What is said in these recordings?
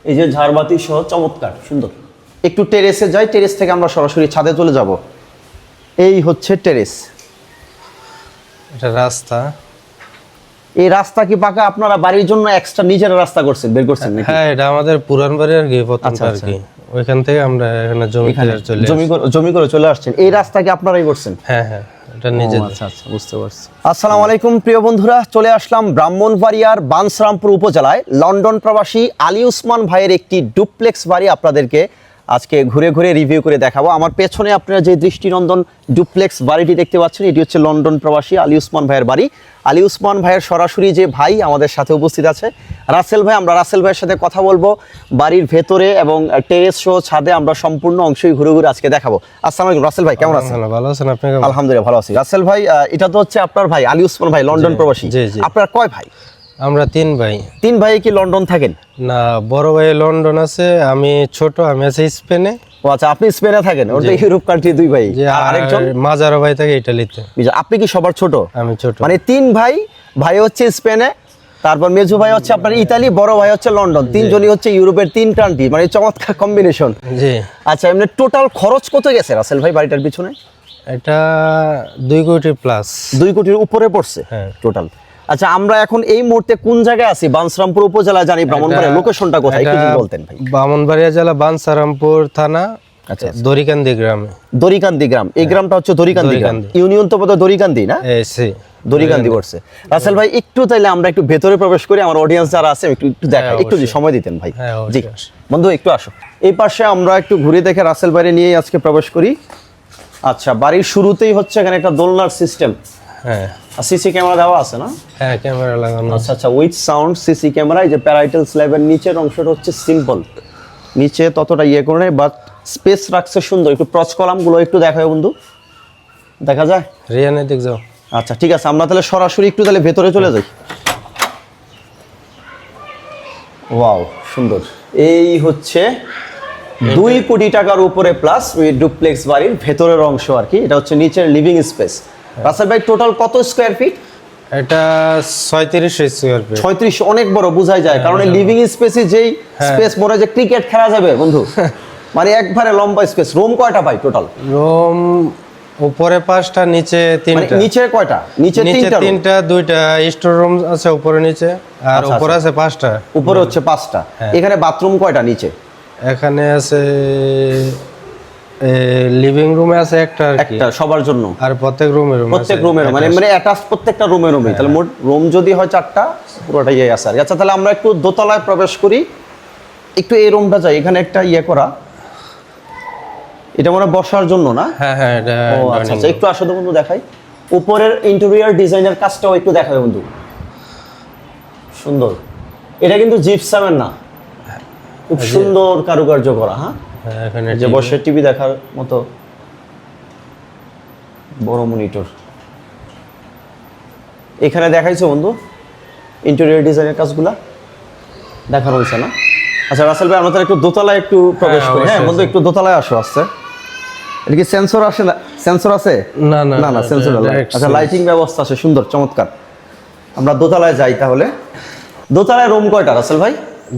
এই যে ঝাড়বাতি সহ চমৎকার সুন্দর। একটু টেরেসে যাই, টেরেস থেকে আমরা সরাসরি ছাদে চলে যাব। এই হচ্ছে টেরেস, এটা রাস্তা। এই রাস্তা কি পাকা আপনারা বাড়ির জন্য এক্সট্রা নিজের রাস্তা করছেন, বের করছেন নাকি? হ্যাঁ, এটা আমাদের পুরান বাড়ি আর কি, প্রথমটা আর কি। ওইখান থেকে আমরা এখানে জমি করে চলে আসছেন। এই রাস্তা কি আপনারাই করছেন? হ্যাঁ, এটা নিজের। আচ্ছা, বুঝতে পারছি। আসসালামু আলাইকুম প্রিয় বন্ধুরা, চলে আসলাম ব্রাহ্মণবাড়িয়ার বাঞ্ছরামপুর উপজেলায় লন্ডন প্রবাসী আলী উসমান ভাইয়ের একটি ডুপ্লেক্স বাড়ি আপনাদেরকে আজকে ঘুরে ঘুরে রিভিউ করে দেখাবো। আমার পেছনে আপনারা যে দৃষ্টিনন্দন ডুপ্লেক্স বাড়িটি দেখতে পাচ্ছেন, এটি হচ্ছে লন্ডন প্রবাসী আলী উসমান ভাইয়ের বাড়ি। আলী উসমান ভাইয়ের সরাসরি যে ভাই আমাদের সাথে উপস্থিত আছে রাসেল ভাই, আমরা রাসেল ভাইয়ের সাথে কথা বলবো বাড়ির ভেতরে এবং টেরেস সহ ছাদে আমরা সম্পূর্ণ অংশই ঘুরে ঘুরে আজকে দেখাবো। আসসালামু আলাইকুম রাসেল ভাই, কেমন আছেন? ভালো আছেন আপনি? আলহামদুলিল্লাহ ভালো আছি। রাসেল ভাই, এটা তো হচ্ছে আপনার ভাই আলী উসমান ভাই, লন্ডন প্রবাসী। আপনার কয় ভাই? আমরা 3 ভাই। 3 ভাই কি লন্ডন থাকেন? না, বড় ভাই লন্ডন আছে, আমি ছোট, আমি আছি স্পেনে। ও আচ্ছা, আপনি স্পেনে থাকেন, ওটা ইউরোপ কান্ট্রি 2 ভাই। আর আরেকজন মাজারো ভাই থাকে ইতালিতে। আপনি কি সবার ছোট? আমি ছোট। মানে 3 ভাই, ভাই হচ্ছে স্পেনে, তারপর মেজো ভাই হচ্ছে আপনার ইতালি, বড় ভাই হচ্ছে লন্ডন। 3 জনই হচ্ছে ইউরোপের 3 কান্ট্রি, মানে চমৎকার কম্বিনেশন। জি। আচ্ছা, এমনি টোটাল খরচ কত গেছে রাসেল ভাই বাড়িটার পিছনে? এটা 2 কোটি প্লাস। 2 কোটির উপরে পড়ছে টোটাল। আচ্ছা, আমরা এখন এই মুহূর্তে কোন জায়গায় আছি? বাঞ্ছরামপুর উপজেলা, জানি ব্রাহ্মণবাড়িয়া, লোকেশনটা কোথায় একটু যদি বলতেন ভাই। ব্রাহ্মণবাড়িয়া জেলা বাঞ্ছরামপুর থানা, আচ্ছা, দড়িকান্দি গ্রামে। দড়িকান্দি গ্রাম, এই গ্রামটা হচ্ছে দড়িকান্দি গ্রাম। ইউনিয়ন তো বোধহয় দড়িকান্দি, না? দড়িকান্দি পড়ছে। রাসেল ভাই, একটু তাইলে আমরা একটু ভেতরে প্রবেশ করি, আমার অডিয়েন্স যারা আছে একটু দেখা, একটু যদি সময় দিতেন ভাই। জি বন্ধু, একটু আসো এই পাশে, আমরা একটু ঘুরে দেখে রাসেল ভাইরে নিয়ে আজকে প্রবেশ করি। আচ্ছা, বাড়ির শুরুতেই হচ্ছে এখানে একটা দোলনার সিস্টেম। হ্যাঁ, সিসি ক্যামেরা দেওয়া আছে না? হ্যাঁ, ক্যামেরা লাগানো। আচ্ছা, উইথ সাউন্ড সিসি ক্যামেরা। এই যে প্যারাইটাল স্ল্যাবের নিচের অংশটা হচ্ছে সিম্পল, নিচে ততটা ইয়ে করে নেই, বাট স্পেস রাখছে সুন্দর। একটু প্রচ কলামগুলো একটু দেখায় বন্ধু, দেখা যায়? রিয়ানে দেখ যাও। আচ্ছা ঠিক আছে, আমরা তাহলে সরাসরি একটু তাহলে ভেতরে চলে যাই। ওয়াও, সুন্দর। এই হচ্ছে 2 কোটি টাকার উপরে প্লাস ডুপ্লেক্স বাড়ির ভেতরের অংশ আর কি। এটা হচ্ছে নিচের লিভিং স্পেস। রাসেল ভাই, টোটাল কত স্কয়ার ফিট? এটা 36 স্কয়ার ফিট। 36, অনেক বড় বোঝাই যায়, কারণ এই লিভিং স্পেসে যেই স্পেস মনে হয় যে ক্রিকেট খেলা যাবে বন্ধু, মানে একবারে লম্বা স্পেস। রুম কয়টা ভাই টোটাল? রুম উপরে 5টা, নিচে 3টা। নিচে কয়টা? নিচে 3টা, 2টা স্টোর রুম আছে উপরে নিচে, আর উপরে আছে 5টা। উপরে হচ্ছে 5টা। এখানে বাথরুম কয়টা নিচে? এখানে আছে লিভিং রুমে আছে একটা সবার জন্য, আর প্রত্যেক রুমের মানে অ্যাটাচ প্রত্যেকটা রুমের। তাহলে মোট রুম যদি হয় 4টা, পুরোটা ইয়ে আছে। আচ্ছা, তাহলে আমরা একটু দোতলায় প্রবেশ করি, একটু এই রুমটা যাই। এখানে একটা ইয়ে করা, এটা মনে হয় বসার জন্য, না? হ্যাঁ, এটা। আচ্ছা, একটু আসো তো বন্ধু, দেখাই উপরের ইন্টেরিয়র ডিজাইনের কাজটাও একটু দেখাবে বন্ধু, সুন্দর। এটা কিন্তু জিপসামের না, খুব সুন্দর কারুকার্য করা। হ্যাঁ, এখানে যে বসে টিভি দেখার মতো বড় মনিটর এখানে দেখাইছো বন্ধু। ইন্টেরিয়র ডিজাইনের কাজগুলা দেখানো হয়েছে না? আচ্ছা রাসেল ভাই, আমরা তাহলে একটু দোতলায় একটু প্রবেশ করি। হ্যাঁ বন্ধু, একটু দোতলায় আসো। আসছে এটা কি সেন্সর আসে না? সেন্সর আছে? না, সেন্সর না। আচ্ছা, লাইটিং ব্যবস্থা আছে সুন্দর, চমৎকার। আমরা দোতলায় যাই তাহলে। দোতলায় রুম কয়টা রাসেল ভাই?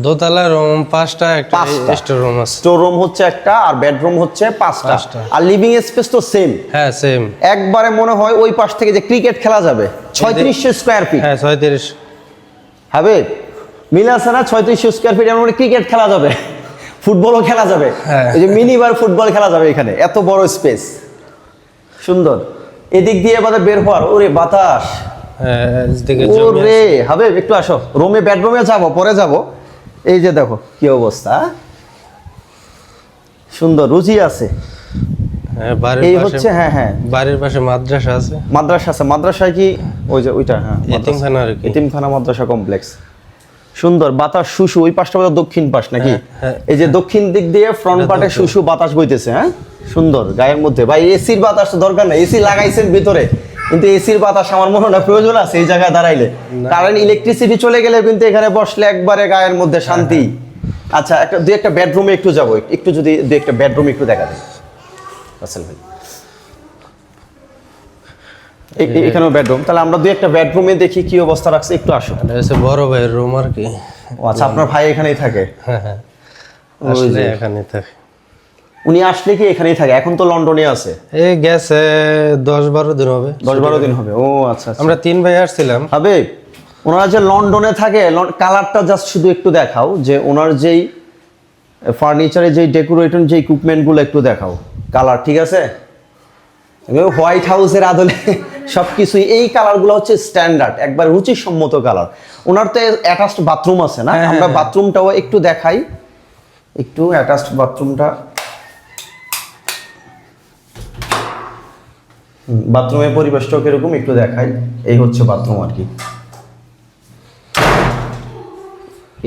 দোতলা রুম 5টা, একটা স্টোর রুম আছে। স্টোর রুম হচ্ছে একটা, আর বেডরুম হচ্ছে 5টা। আর লিভিং স্পেস তো সেম? হ্যাঁ, সেম। একবারে মনে হয় ওই পাশ থেকে যে ক্রিকেট খেলা যাবে। 3600 স্কয়ার ফিট। হ্যাঁ, 36 হবে, মিল আছে না? 3600 স্কয়ার ফিট, মানে ক্রিকেট খেলা যাবে, ফুটবলও খেলা যাবে। এই যে মিনি বার ফুটবল খেলা যাবে এখানে, এত বড় স্পেস, সুন্দর। এদিক দিয়ে এবারে বের হওয়ার, ওরে বাতাস, ওরে হবে। একটু আসো রুমে, বেডরুমে যাবো, পরে যাবো। এই যে দেখো কি অবস্থা, সুন্দর, রুচি আছে। এই হচ্ছে, হ্যাঁ, বাড়ির পাশে মাদ্রাসা আছে। মাদ্রাসায় কি ওই যে ওইটা? হ্যাঁ, এতিমখানা মাদ্রাসা কমপ্লেক্স। সুন্দর, বাতাস শুশু। ওই পাশটা বোধহয় দক্ষিণ পাশ নাকি? এই যে দক্ষিণ দিক দিয়ে ফ্রন্ট পার্টে শুশু বাতাস বইতেছে। হ্যাঁ, সুন্দর, গায়ের মধ্যে। ভাই এসির বাতাস তো দরকার নাই, এসি লাগাইছেন ভিতরে, কিন্তু এসির বাতাস আমার মনে হয় প্রয়োজন আছে এই জায়গায় দাঁড়াইলে, কারণ ইলেকট্রিসিটি চলে গেলে কিন্তু এখানে বসলে একবারে গায়ের মধ্যে শান্তি। আচ্ছা, দুই একটা বেডরুমে একটু যাবো, একটু যদি দুই একটা বেডরুম একটু দেখা দেয় রাসেল ভাই। এখানেও বেডরুম, তাহলে আমরা দুই একটা বেডরুমে দেখি কি অবস্থা রাখছে। একটু আসো। বড় ভাইয়ের রুম আর কি। আচ্ছা, আপনার ভাই এখানেই থাকে? আসলে এখানে থাকে। উনি আসলে কি এখানেই থাকে? এখন তো লন্ডনে আছে। এই গেছে 10-12 দিন হবে। 10-12 দিন হবে। ও আচ্ছা আচ্ছা। আমরা 3 ভাই আসছিলাম। হবে ওনারা যে লন্ডনে থাকে, কালারটা জাস্ট শুধু একটু দেখাও, যে ওনার যেই ফার্নিচারে যেই ডেকোরেটন যে ইকুইপমেন্টগুলো একটু দেখাও, কালার ঠিক আছে? হোয়াইট হাউসের আদলে সব কিছুই এই কালারগুলো হচ্ছে স্ট্যান্ডার্ড, একবার রুচিসম্মত কালার। ওনার তো অ্যাটাচড বাথরুম আছে না? আমরা বাথরুমটাও একটু দেখাই, একটু অ্যাটাচড বাথরুমটা, বাথরুমের পরিবেশটাও কিরকম একটু দেখাই। এই হচ্ছে বাথরুম আর কি।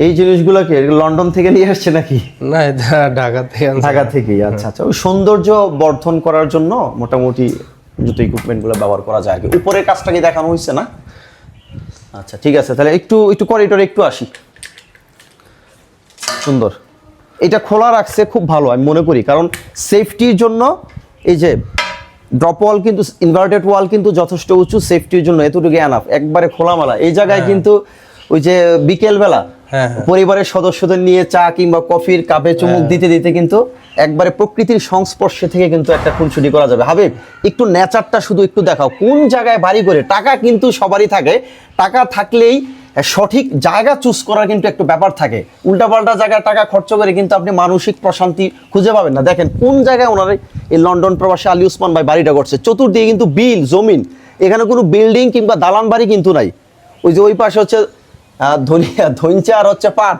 এই জিনিসগুলোকে লন্ডন থেকে নিয়ে আসছে নাকি? না, এটা ঢাকা থেকে আনছে। ঢাকা থেকেই। আচ্ছা আচ্ছা। ওই সৌন্দর্য বর্ধন করার জন্য মোটামুটি যত ইকুইপমেন্টগুলো ব্যবহার করা যায় আর কি। উপরের কাজটা কি দেখানো হয়েছে না? আচ্ছা ঠিক আছে, তাহলে একটু একটু করিডোরে একটু আসি। সুন্দর। এটা খোলা রাখছে খুব ভালো আমি মনে করি, কারণ সেফটির জন্য এই যে ড্রপ ওয়াল কিন্তু, ইনভার্টেড ওয়াল কিন্তু যথেষ্ট উঁচু, সেফটির জন্য এতটুকু এনাফ। একবারে খোলামেলা এই জায়গায় কিন্তু ওই যে বিকেলবেলা পরিবারের সদস্যদের নিয়ে চা কিংবা কফির কাপে চুমুক দিতে দিতে কিন্তু একবারে প্রকৃতির সংস্পর্শে থেকে কিন্তু একটা খুনসুটি করা যাবে। হাবিব, একটু নেচারটা শুধু একটু দেখাও, কোন জায়গায় বাড়ি করে। টাকা কিন্তু সবারই থাকে, টাকা থাকলেই সঠিক জায়গা চুজ করার কিন্তু একটু ব্যাপার থাকে। উল্টাপাল্টা জায়গায় টাকা খরচ করে কিন্তু আপনি মানসিক প্রশান্তি খুঁজে পাবেন না। দেখেন কোন জায়গায় ওনার এই লন্ডন প্রবাসী আলী ওসমান ভাই বাড়িটা করছে, চতুর্দিকে কিন্তু বিল জমিন, এখানে কোনো বিল্ডিং কিংবা দালান বাড়ি কিন্তু নাই। ওই যে ওই পাশে হচ্ছে ধইঞ্চা আর হচ্ছে পাট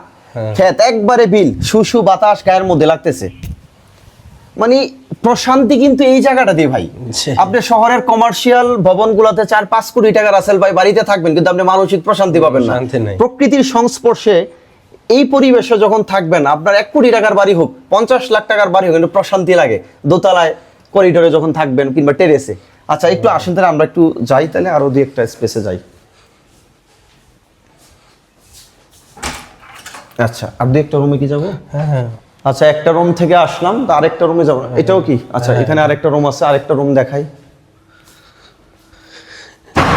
ক্ষেত, একবারে বিল, সুসু বাতাস গায়ের মধ্যে লাগতেছে। মানে প্রশান্তি কিন্তু এই জায়গাটা দিয়ে ভাই। আপনি শহরের কমার্শিয়াল ভবনগুলোতে 4-5 কোটি টাকা রাসেল ভাই বাড়িতে থাকবেন, কিন্তু আপনি মানসিক প্রশান্তি পাবেন না। প্রকৃতির সংস্পর্শে এই পরিবেশে যখন থাকবেন, আপনার 1 কোটি টাকার বাড়ি হোক, 50 লাখ টাকার বাড়ি হোক, কিন্তু প্রশান্তি লাগে দোতলায় করিডোরে যখন থাকবেন কিংবা টেরেসে। আচ্ছা একটু আসেন তাহলে আমরা একটু যাই, তাহলে আরো দুই একটা স্পেসে যাই। আচ্ছা আর দুই একটা রুমে কি যাবো? হ্যাঁ। আচ্ছা একটা রুম থেকে আসলাম, তো আরেকটা রুমে যাবো। এটাও কি? আচ্ছা এখানে আরেকটা রুম আছে, আরেকটা রুম দেখাই।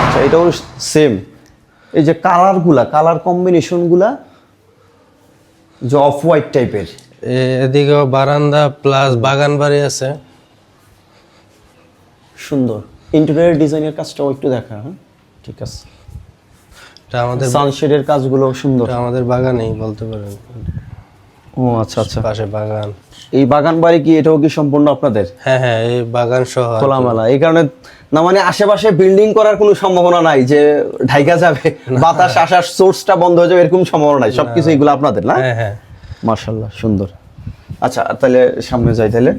আচ্ছা এটাও সেম, এই যে কালারগুলা, কালার কম্বিনেশনগুলা যে অফ হোয়াইট টাইপের। এদিকেও বারান্দা প্লাস বাগান বাড়ি আছে। সুন্দর ইন্টেরিয়র ডিজাইনের কাজটাও একটু দেখা। হ্যাঁ ঠিক আছে। এটা আমাদের সানশেডের কাজগুলো সুন্দর। এটা আমাদের বাগানেই বলতে পারেন। ও আচ্ছা আচ্ছা, পাশে বাগান। এই বাগান বাড়ি কি এটাও কি সম্পূর্ণ আপনাদের? হ্যাঁ হ্যাঁ, এই বাগান সহ খোলামেলা, এই কারণে না মানে আশেপাশে বিল্ডিং করার কোনো সম্ভাবনা নাই যে ঢাইকা যাবে, বাতাস আসার সোর্সটা বন্ধ হয়ে যাবে, এরকম সম্ভাবনা নাই। সবকিছু এগুলো আপনাদের না? হ্যাঁ হ্যাঁ মাশাআল্লাহ সুন্দর। আচ্ছা তাহলে সামনে যাই। তাহলে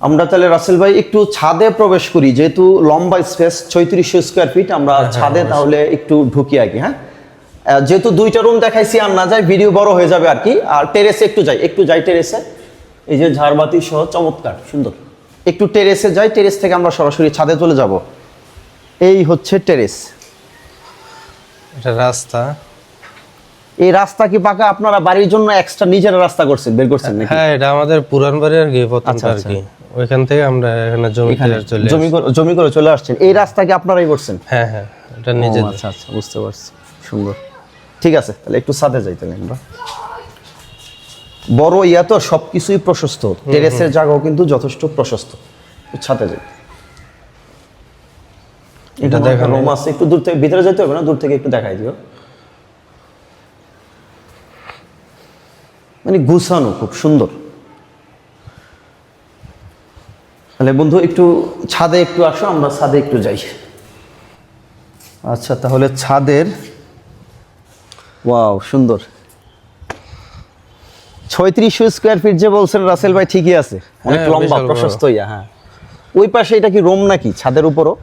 আমরা তাহলে রাসেল ভাই একটু ছাদে প্রবেশ করি, যেহেতু লম্বা স্পেস 3600 স্কয়ার ফিট, আমরা ছাদে তাহলে একটু ঢুকি আর কি। হ্যাঁ যেহেতু দুইটা রুম দেখাইছি, আর না যাই ভিডিও বড় হয়ে যাবে আর কি। আর টেরেসে একটু যাই টেরেসে, এই যে ঝাড়বাতি সহ চমৎকার সুন্দর। একটু টেরেসে যাই, টেরেস থেকে আমরা সরাসরি ছাদে চলে যাব। এই হচ্ছে টেরেস। এটা রাস্তা। এই রাস্তা কি পাকা? আপনারা বাড়ির জন্য এক্সট্রা নিজের রাস্তা করছেন, বের করছেন নাকি? হ্যাঁ, এটা আমাদের পুরান বাড়ি আর কি, প্রথমটা আর কি। ওইখান থেকে আমরা এখানে জমি করে চলে আসছেন। এই রাস্তা কি আপনারাই করছেন? হ্যাঁ হ্যাঁ, এটা নিজে। আচ্ছা আচ্ছা বুঝতে পারছি, সুন্দর। ঠিক আছে তাহলে একটু ছাদে যাই। তাহলে আমরা বড় ইয়া তো সবকিছুই প্রশস্ত, টেরেসের জায়গাও কিন্তু যথেষ্ট প্রশস্ত। ছাদে যাই। এটা দেখা রুম আছে, একটু দূর থেকে, ভিতরে যেতে হবে না, দূর থেকে একটু দেখাই দিও। মানে গুছানো খুব সুন্দর। তাহলে বন্ধু একটু ছাদে একটু আসো, আমরা ছাদে একটু যাই। আচ্ছা তাহলে ছাদের, ওয়াও সুন্দর। 3600 স্কয়ার ফিট যে বলছেন রাসেল ভাই, ঠিকই আছে, অনেক লম্বা প্রশস্ত ইয়া। হ্যাঁ ওই পাশে এটা কি রুম নাকি ছাদের উপরও?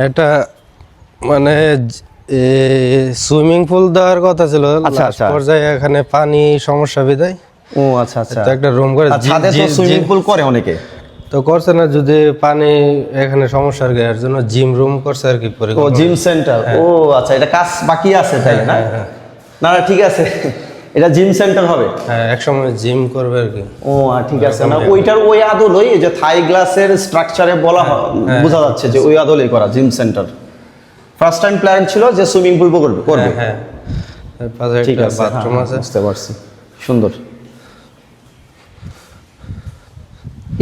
এটা মানে সুইমিং পুল দেওয়ার কথা ছিল, আচ্ছা আচ্ছা, পর্যায়ে এখানে পানি সমস্যা বিদায়। ও আচ্ছা আচ্ছা, তো একটা রুম করে ছাদে তো সুইমিং পুল করে অনেকে, তো করছে না, যদি পানি এখানে সমস্যা আর কি, এর জন্য জিম রুম করছে আর কি। ও জিম সেন্টার। ও আচ্ছা, এটা কাজ বাকি আছে তাই না? না না ঠিক আছে, এটা জিম সেন্টার হবে। হ্যাঁ, একসময় জিম করবে আর কি। ও ঠিক আছে। না ওইটার ওই আদলই, এই যে থাই গ্লাসের স্ট্রাকচারে বলা বোঝা যাচ্ছে যে ওই আদলেই করা gym centre. First time plan ছিল যে সুইমিং পুল করবে। হ্যাঁ, পাশে ঠিক একটা আছে, বাথরুম আছে। বুঝতে পারছি, সুন্দর,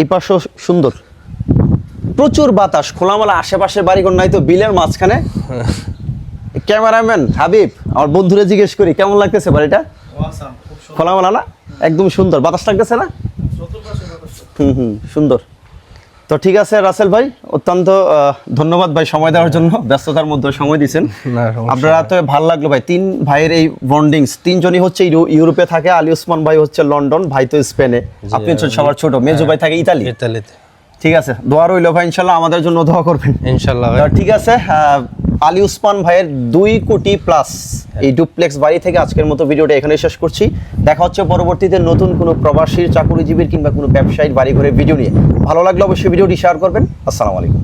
এই পাশও সুন্দর, প্রচুর বাতাস, খোলামেলা, আশেপাশে বাড়িঘর নাই তো, বিলের মাঝখানে। ক্যামেরাম্যান হাবিব, আমার বন্ধুরা জিজ্ঞেস করি কেমন লাগতেছে বাড়িটা? খোলামেলা না, একদম সুন্দর, বাতাস লাগতেছে না? সুন্দর। তো ঠিক আছে রাসেল ভাই, অত্যন্ত ধন্যবাদ ভাই সময় দেওয়ার জন্য, ব্যস্ততার মধ্যে সময় দিয়েছেন। আপনারা তো ভালো লাগলো ভাই, 3 ভাইয়ের এই বন্ডিংস, 3 জনই হচ্ছে ইউরোপে থাকে, আলী ওসমান ভাই হচ্ছে লন্ডন, ভাই তো স্পেনে, আপনি হচ্ছেন সবার ছোট, মেজো ভাই থাকে ইতালিতে। ঠিক আছে, দোয়া রইল ভাই, ইনশাল্লাহ আমাদের জন্য দোয়া করবেন ইনশাল্লাহ। ঠিক আছে, আলী ওসমান ভাইয়ের 2 কোটি প্লাস এই ডুপ্লেক্স বাড়ি থেকে আজকের মতো ভিডিওটা এখানে শেষ করছি। দেখা হচ্ছে পরবর্তীতে নতুন কোনো প্রবাসীর, চাকুরিজীবীর কিংবা কোনো ব্যবসায়ীর বাড়ি ঘরে ভিডিও নিয়ে। ভালো লাগলে অবশ্যই ভিডিওটি শেয়ার করবেন। আসসালামু আলাইকুম।